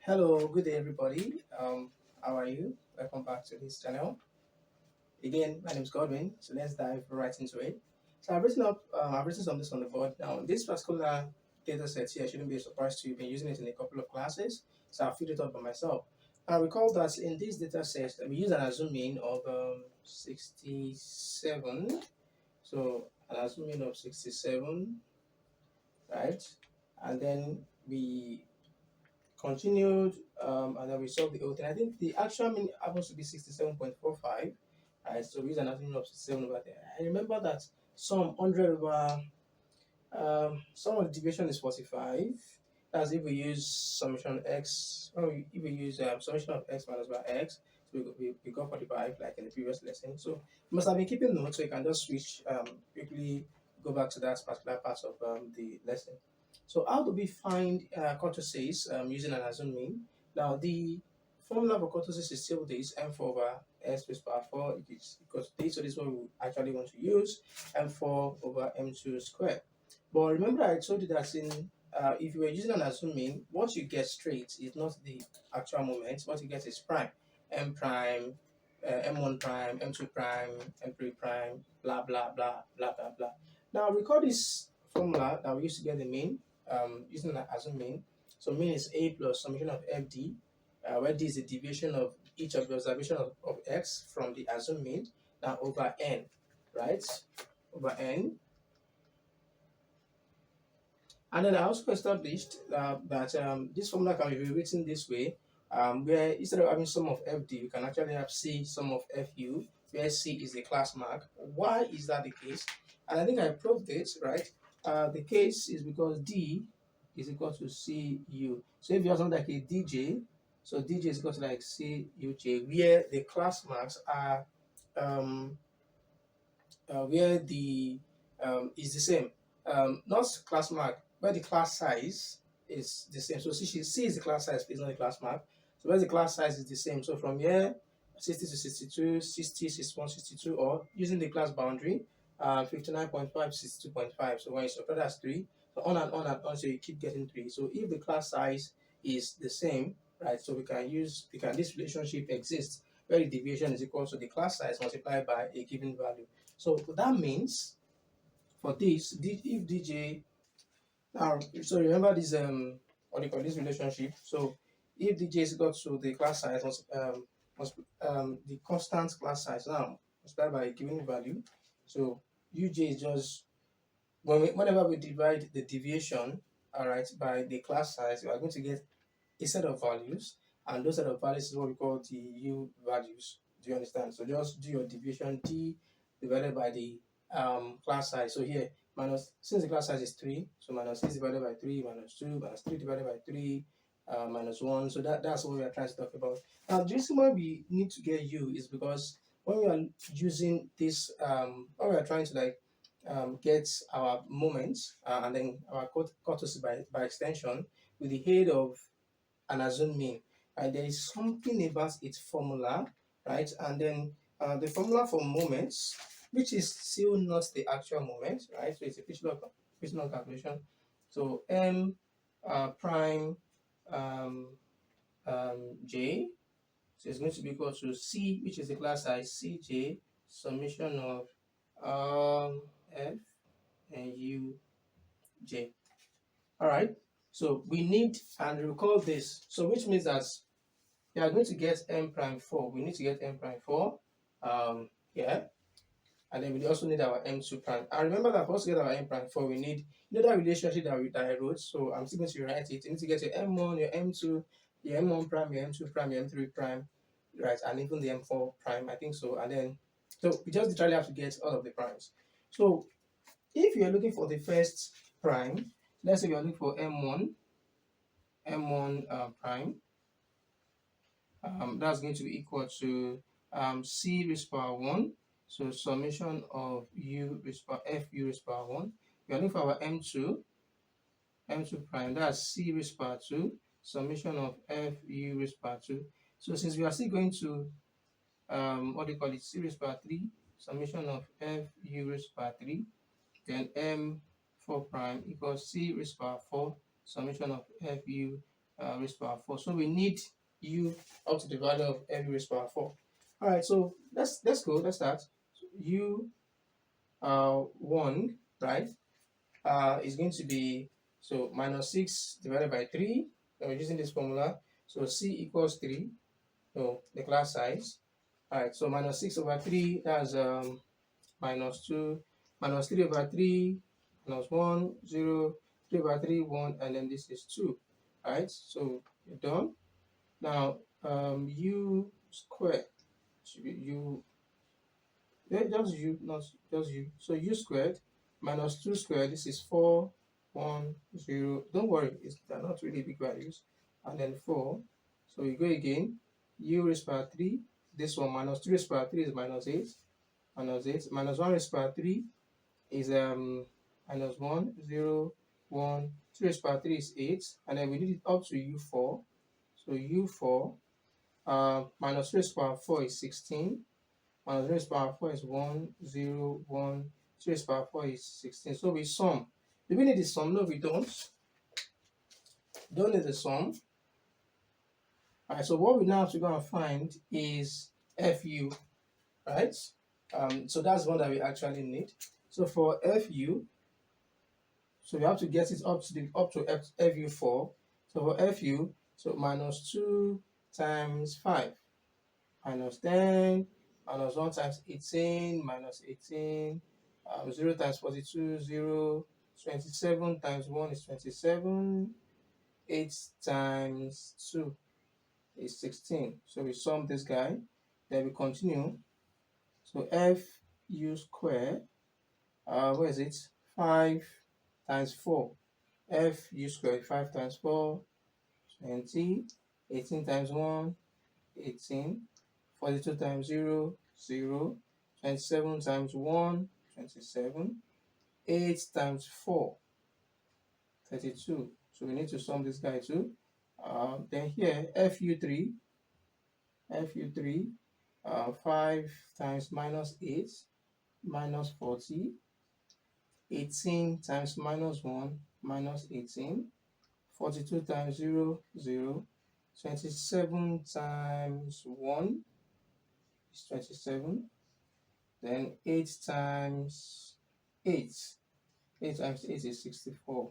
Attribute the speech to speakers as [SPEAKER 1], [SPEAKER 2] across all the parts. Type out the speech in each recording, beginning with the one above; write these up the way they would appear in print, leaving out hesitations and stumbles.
[SPEAKER 1] Hello, good day, everybody. How are you? Welcome back to this channel. Again, my name is Godwin. So let's dive right into it. So I've written some of this on the board. Now, this particular data set here shouldn't be a surprise to you. I've been using it in a couple of classes, so I'll filled it up by myself. Now, recall that in this data set, we use an assuming of 67. So an assuming of 67, right? And then we continued, and then we solved the whole thing. I think the actual mean happens to be 67.45, right? So we use an average of 67 over there. I remember that some 100 over, some of the deviation is 45. That's if we use summation x, if we use summation of x minus by x, so we got 45 like in the previous lesson. So you must have been keeping notes, so you can just switch, quickly go back to that particular part of the lesson. So how do we find kurtosis using an assumed mean? Now the formula for kurtosis is still this: m4 over s to the power 4 is equal to this. So this is what we actually want to use: m4 over m2 squared. But remember, I told you that if you were using an assumed mean, what you get straight is not the actual moment. What you get is prime, m prime, m1 prime, m2 prime, m3 prime, blah blah blah blah blah blah. Now recall this formula that we used to get the mean, using that as a mean. So mean is a plus summation of fd, where d is the deviation of each of the observation of x from the assumed mean, now over n, right? Over n. And then I also established that this formula can be rewritten this way, where instead of having sum of fd, we can actually have c sum of fu, where c is the class mark. Why is that the case? And I think I proved it, right? The case is because d is equal to cu. So if you have something like a dj, so dj is equal to like cuj, where the class marks are where the is the same, not class mark, where the class size is the same. So C is the class size, please, not the class mark. So where the class size is the same. So from here, 60 to 62, 60, 61, 62, or using the class boundary, 59.5, 62.5. So when you subtract that's 3, so on and on and on, so you keep getting 3. So if the class size is the same, right, so this relationship exists where the deviation is equal to the class size multiplied by a given value. So that means for this, if dj, now, so remember this what do you call this relationship? So if dj is equal to the class size, the constant class size now multiplied by a given value. So uj is just whenever we divide the deviation, all right, by the class size, we are going to get a set of values, and those set of values is what we call the u values. Do you understand? So just do your division d divided by the class size. So here minus, since the class size is 3, so minus 6 divided by 3 minus 2 minus 3 divided by 3 minus 1. So that's what we are trying to talk about. Now the reason why we need to get u is because when we are using this, when we are trying to like get our moments and then our kurtosis by extension with the aid of an assumed mean, right? There is something about its formula, right? And then the formula for moments, which is still not the actual moment, right? So it's a fictional calculation. So m prime j, so it's going to be equal to c, which is the class size, cj summation of f and uj. All right. So we need, and recall this. So which means that we are going to get m prime 4. We need to get m prime 4 here. And then we also need our m2 prime. And remember that for us to get our m prime 4, we need, that relationship that I wrote. So I'm still going to rewrite it. You need to get your m1, your m2, your m1 prime, your m2 prime, your m3 prime, right? And even the m4 prime, I think so. And then, so we just literally have to get all of the primes. So if you're looking for the first prime, let's say you're looking for m1 prime, that's going to be equal to c raised power 1. So summation of u raised power fu raised power 1. We are looking for our m2 prime, that's c raised power 2, summation of fu raised power 2. So since we are still going to what do you call it, c raised power 3, summation of fu raised power 3, then m4 prime equals c raised power 4, summation of fu raised to power 4. So we need u up to the value of f raised to power 4. All right, so let's go. Let's start. U 1, right, is going to be, so minus 6 divided by 3. We're using this formula. So C equals 3. So the class size. All right, so minus 6 over 3, that's minus 2, minus 3 over 3, minus 1, 0, 3 over 3, 1, and then this is 2. All right, so you're done. Now, u squared should be u, just u, not just u. So u squared minus 2 squared, this is 4, 1, 0. Don't worry, they're not really big values. And then 4. So you go again, u raised to power 3. This one minus 3 raised to power 3 is minus 8. Minus 8. Minus 1 raised to power 3 is minus 1, 0, 1. 2 raised to power 3 is 8. And then we need it up to u4. So u4 minus 3 raised to power 4 is 16. Minus 3 raised to power 4 is 1, 0, 1. 3 raised to power 4 is 16. So we sum. Do we need the sum? No, we don't. Don't need the sum. Alright, so what we now have to go and find is fu, right? So that's one that we actually need. So for fu, so we have to get it up to fu4. So for fu, so minus 2 times 5, minus 10, minus 1 times 18, minus 18, 0 times 42, 0, 27 times 1 is 27, 8 times 2 is 16. So we sum this guy, then we continue. So fu square, where is it? 5 times 4. Fu square, 5 times 4, 20. 18 times 1, 18. 42 times 0, 0. 27 times 1, 27. 8 times 4, 32. So we need to sum this guy too. Then here, fu3, 5 times minus 8, minus 40. 18 times minus 1, minus 18. 42 times 0, 0. 27 times 1 is 27. Then 8 times 8. 8 times 8 is 64.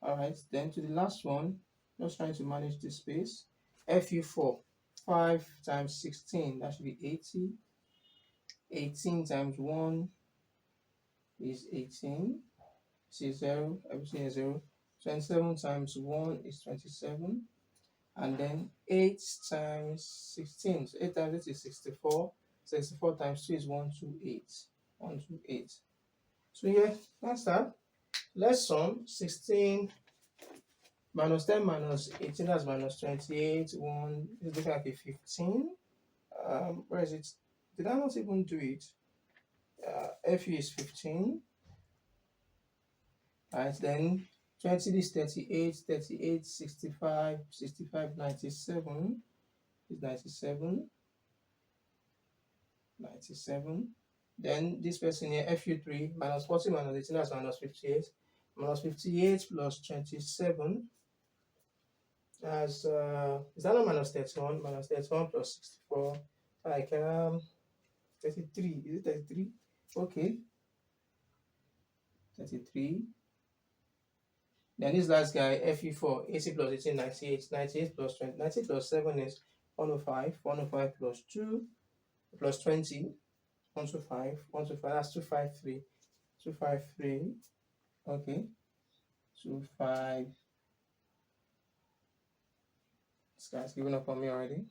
[SPEAKER 1] Alright, then to the last one, just trying to manage this space. fu4, 5 times 16, that should be 80. 18 times 1 is 18. See 0, everything is 0. 27 times 1 is 27. And then 8 times 16. So 8 times 8 is 64. 64 times 2 is 128. 128. So yeah, that's that. Let's sum 16 minus 10 minus 18, that's minus 28. 1 is looking like a 15. Where is it? Did I not even do it? Fu is 15. Right, then 20 is 38, 38, 65, 65, 97 is 97. 97. Then this person here, fu3, minus 40 minus 18, that's minus 58. Minus 58 plus 27, as is that not minus 31? Minus 31 plus 64, like 33. Is it 33? Okay, 33. Then this last guy, fu4, 80 plus 18, 98. 98 plus 20, 98 plus 7 is 105. 105 plus 2 plus 20, 125. 125, that's 253. 253. Okay. 25. This guy's giving up on me already.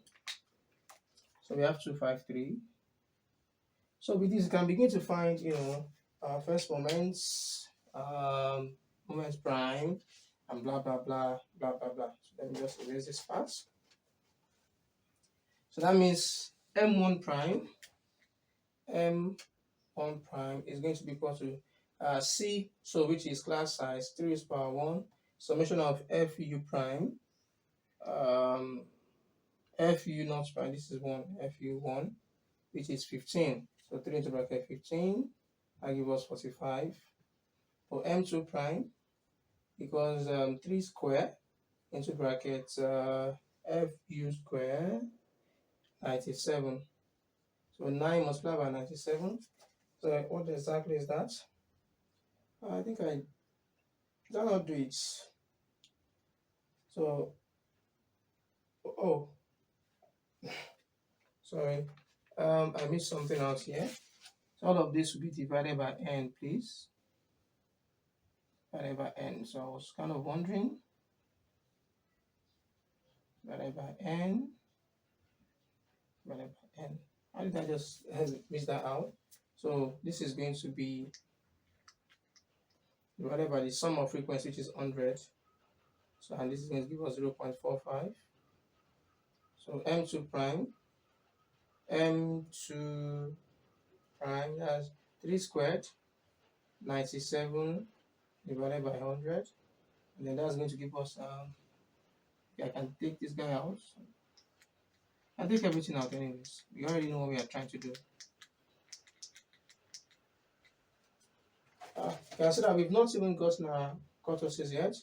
[SPEAKER 1] So we have 253. So with this, you can begin to find, first moments, moments prime, and blah blah blah blah blah blah. So let me just erase this part. So that means m1 prime is going to be equal to c, so which is class size 3 raised to power 1, summation of fu prime, fu not prime, this is 1, fu1, which is 15. So 3 into bracket 15, I give us 45. For m2 prime, because 3 square into brackets fu square 97. So 9 multiplied by 97. So what exactly is that? I think I did not do it. So oh, sorry, I missed something out here. So all of this will be divided by n, please. Divided by n. So I was kind of wondering. Divided by n. Divided by n. How did I just miss that out? So this is going to be divided by the sum of frequency, which is 100. So and this is going to give us 0.45. So m2 prime, m2 prime, that's 3 squared, 97 divided by 100, and then that's going to give us I can take this guy out. I take everything out anyways. We already know what we are trying to do. You can see that we've not even gotten our kurtosis yet.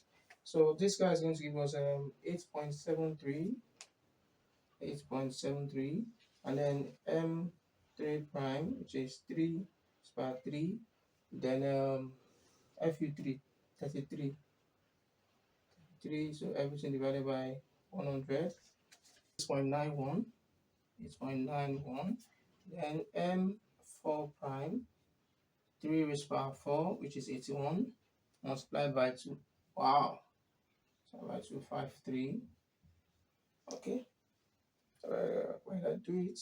[SPEAKER 1] So this guy is going to give us 8.73, and then m3 prime, which is 3 square 3, then fu3 33, so everything divided by 100, 6.91, then m4 prime, 3 raised to power 4, which is 81, multiplied by 2. Wow, so by 253. Okay, when I do it,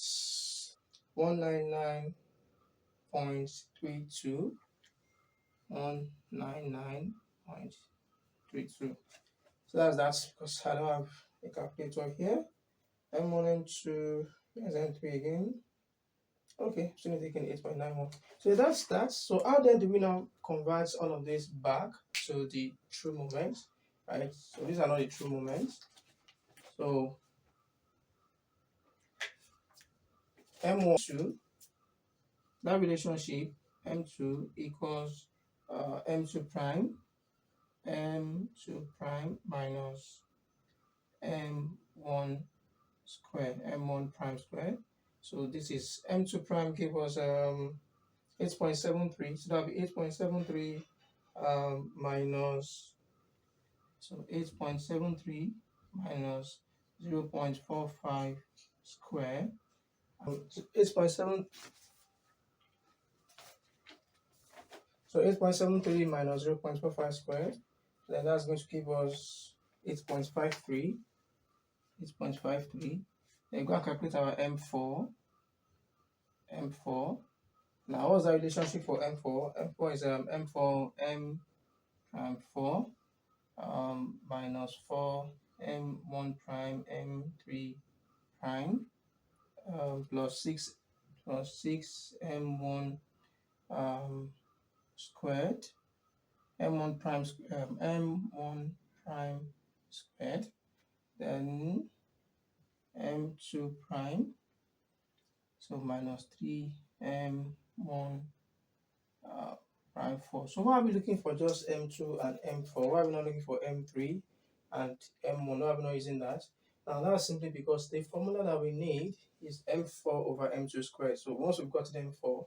[SPEAKER 1] 199.32, 199.32. So that's that, because I don't have a calculator here. M1, M2, there's M3 again. Okay, so we're taking 8.91. So that's that. So how then do we now convert all of this back to the true moment, right? So these are not the true moments. So M1, that relationship M2 equals M2 prime, minus M1 square, M1 prime square. So this is M2 prime give us 8.73. So that'll be 8.73 minus, so 8.73 minus 0.45 square. 8.7. So 8.73 minus 0.45 squared, then that's going to give us 8.53. Then go and calculate our M4. Now what's the relationship for M4? M4 is M4 M prime 4 minus 4 M1 prime M3 prime plus 6 M1 squared, M1 prime squared, then M2 prime, so minus 3 M1 prime 4. So why are we looking for just M2 and M4? Why are we not looking for M3 and M1? Why are we not using that? Now that's simply because the formula that we need is M4 over M2 squared. So once we've gotten M4,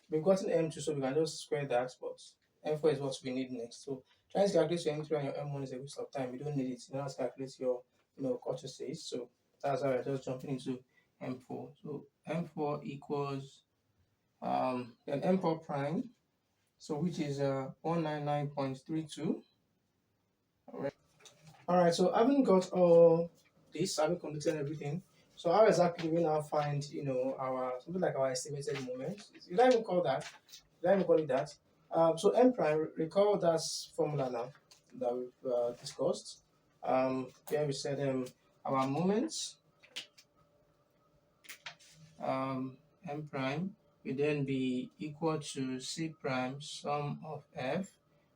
[SPEAKER 1] we've gotten M2, so we can just square that, but M4 is what we need next. So trying to calculate your M3 and your M1 is a waste of time. You don't need it. You don't calculate your kurtosis. So that's why we're just jumping into M4. So M4 equals then M4 prime, so which is 199.32. All right, so having got all this, having completed everything, so how exactly do we now find our something like our estimated moment? You don't even call that. You don't even call it that. So M prime, recall that formula now that we've discussed. Here we said our moments M prime will then be equal to C prime sum of F,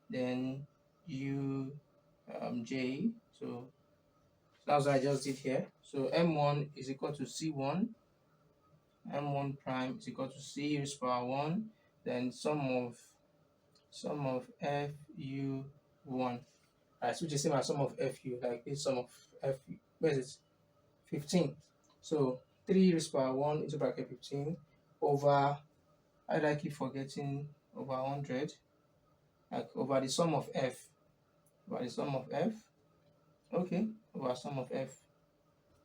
[SPEAKER 1] then U J. So that's what I just did here. So M1 is equal to C1, M1 prime is equal to C raised to power 1, then sum of FU1. right? Which is same as sum of fu, like this sum of fu. Where is it? 15. So 3 raised to power 1 into bracket 15 over, I like keep forgetting, over 100, like over the sum of f, over the sum of f, okay, over sum of f.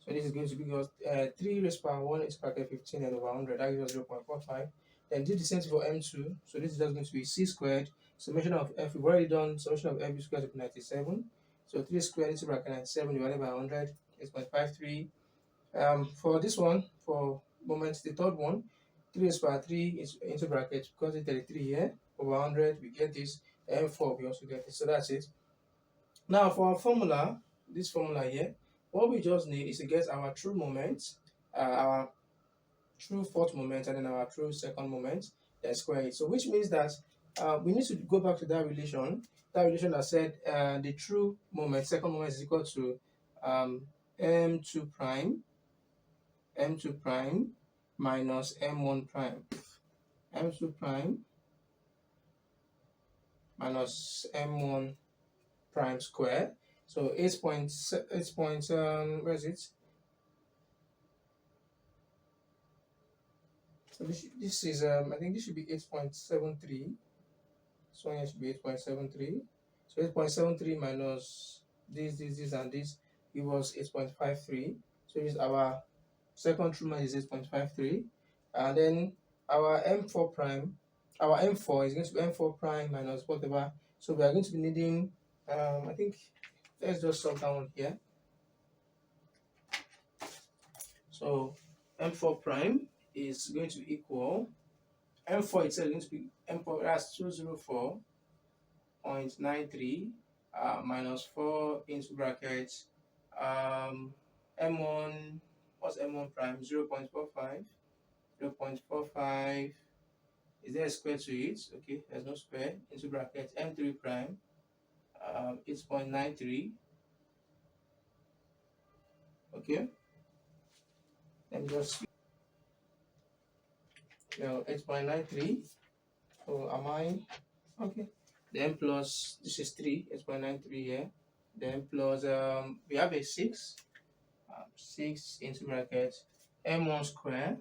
[SPEAKER 1] So this is going to be 3 raised to power 1 into bracket 15 and over 100, that gives us 0.45. Then do the same thing for m2. So this is just going to be c squared. Summation of f, we've already done summation of f squared to 97. So 3 squared into bracket 97 divided by 100 is 0.53. For this one, for moment, the third one, 3 raised to power 3 is into bracket, because it's 33 here, over 100, we get this, m4, we also get it. So that's it. Now for our formula, this formula here, what we just need is to get our true moment, our true fourth moment, and then our true second moment, then square it. So which means that we need to go back to that relation that said the true moment, second moment, is equal to m2 prime minus m1 prime, m2 prime minus m1 prime square. So 8 point, where is it? So this is I think this should be 8.73. This one here should be 8.73. So 8.73 minus this, and this give us 8.53. So this is our second true moment is 8.53. And then our m4 prime, our m4 is going to be m4 prime minus whatever. So we are going to be needing I think, let's just solve that one here. So m4 prime is going to equal, m4 itself is going to be m4, that's 204.93 minus 4 into brackets m1, what's m1 prime? 0.45. 0.45, is there a square to it? Okay, there's no square, into bracket m3 prime 8.93. okay, let me just 8.93. So am I okay? Then plus this is 3, 8.93 here. Then plus we have a 6, 6 into bracket m1 square.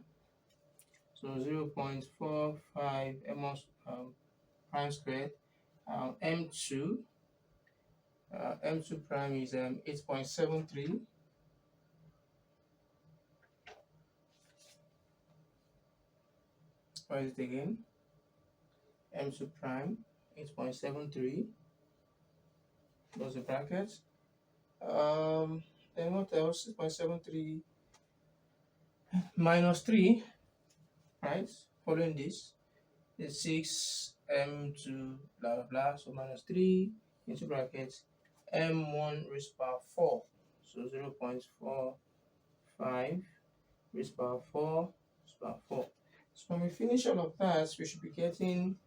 [SPEAKER 1] So 0.45 m1 prime squared. M2 prime is 8.73. What is it again? M2 prime 8.73. Close the bracket. Then what else? 6.73 minus 3, right? Following this, the 6 m2 blah blah blah. So minus 3 into bracket m1 raised to power 4. So 0.45 raised to power 4 raised to power 4. So when we finish all of that, we should be getting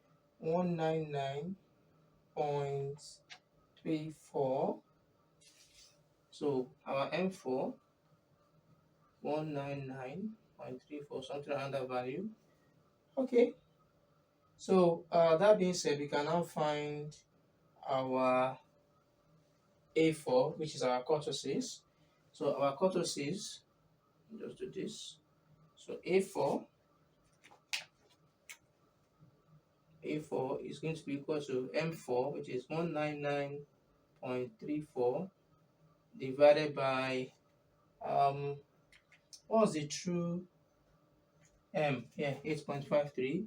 [SPEAKER 1] 199.34. So our M4, 199.34, something around that value. Okay. So that being said, we can now find our A4, which is our kurtosis. So our kurtosis, just do this. So A4 is going to be equal to M4, which is 199.34 divided by what's the true M here? 8.53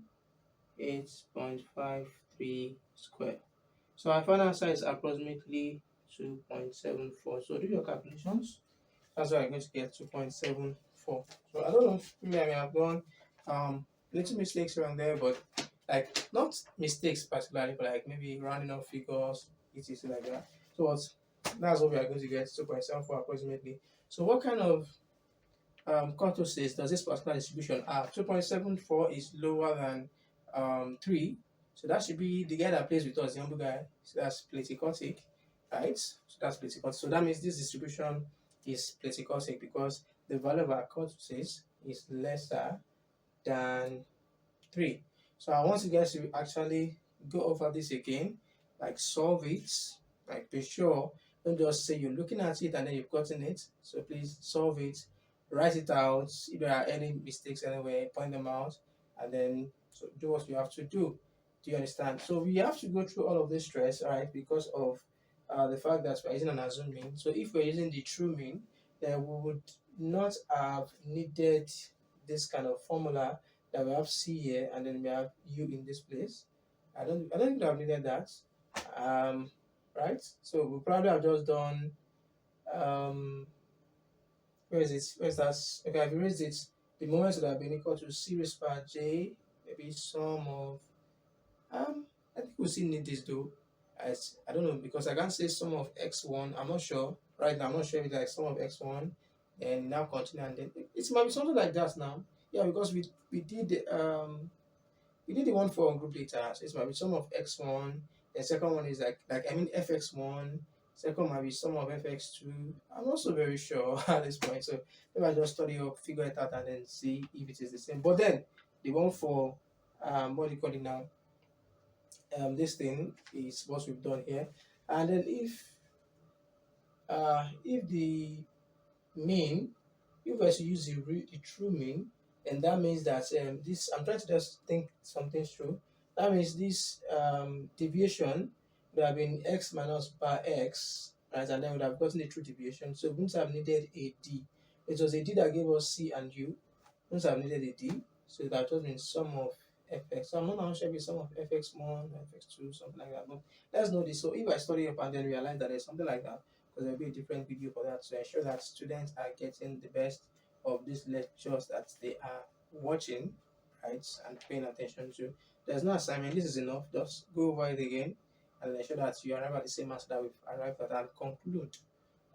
[SPEAKER 1] square. So our final answer is approximately 2.74. So do your calculations. That's why I'm going to get 2.74. So I don't know, maybe I may have done little mistakes around there, but like not mistakes particularly, but like maybe rounding off figures, etc. like that. So that's what we are going to get, 2.74 approximately. So what kind of kurtosis does this particular distribution have? 2.74 is lower than 3. So that should be the guy that plays with us, the humble guy. So that's platycotic, right? So that's platycotic. So that means this distribution is platycotic because the value of our kurtosis is lesser than 3. So I want you guys to actually go over this again, like solve it, Like, be sure, don't just say you're looking at it and then you've gotten it. So please solve it, write it out. If there are any mistakes anywhere, point them out, and then so do what you have to do. Do you understand? So we have to go through all of this stress, all right, because of the fact that we're using an assumed mean. So if we're using the true mean, then we would not have needed this kind of formula that we have C here and then we have U in this place. I don't think we have needed that. Um, right? So we probably have just done um where is it? Where's that? Okay, I've erased it. The moments would have been equal to C raised by J, maybe sum of I think we still need this though. I don't know because I can't say sum of x1. I'm not sure. Right now, I'm not sure if it's like sum of x1 and now continue and then it might be something like that now. Yeah, because we did the one for group data, so it might be sum of x1. The second one is like I mean fx1. Second might be sum of fx2. I'm not so very sure at this point. So maybe I just study up, figure it out, and then see if it is the same. But then the one for what do you call it now? This thing is what we've done here. And then if the mean, if we were to use the true mean, and that means that this, I'm trying to just think something through. That means this deviation would have been x minus bar x, right? And then would have gotten the true deviation. So we wouldn't have needed a d. It was a d that gave us c and u. We wouldn't have needed a d. So that just means sum of fx. So I'm not now sure if it's sum of fx1, fx2, something like that. But let's know this. So if I study up and then realize that there's something like that, because there'll be a different video for that to ensure that students are getting the best of these lectures that they are watching, right, and paying attention to. There's no assignment, this is enough. Just go over it again and ensure that you arrive at the same answer that we've arrived at and conclude,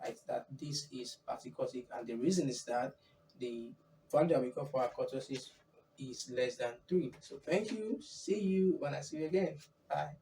[SPEAKER 1] right, that this is particotic. And the reason is that the value that we got for our kurtosis is less than 3. So thank you. See you when I see you again. Bye.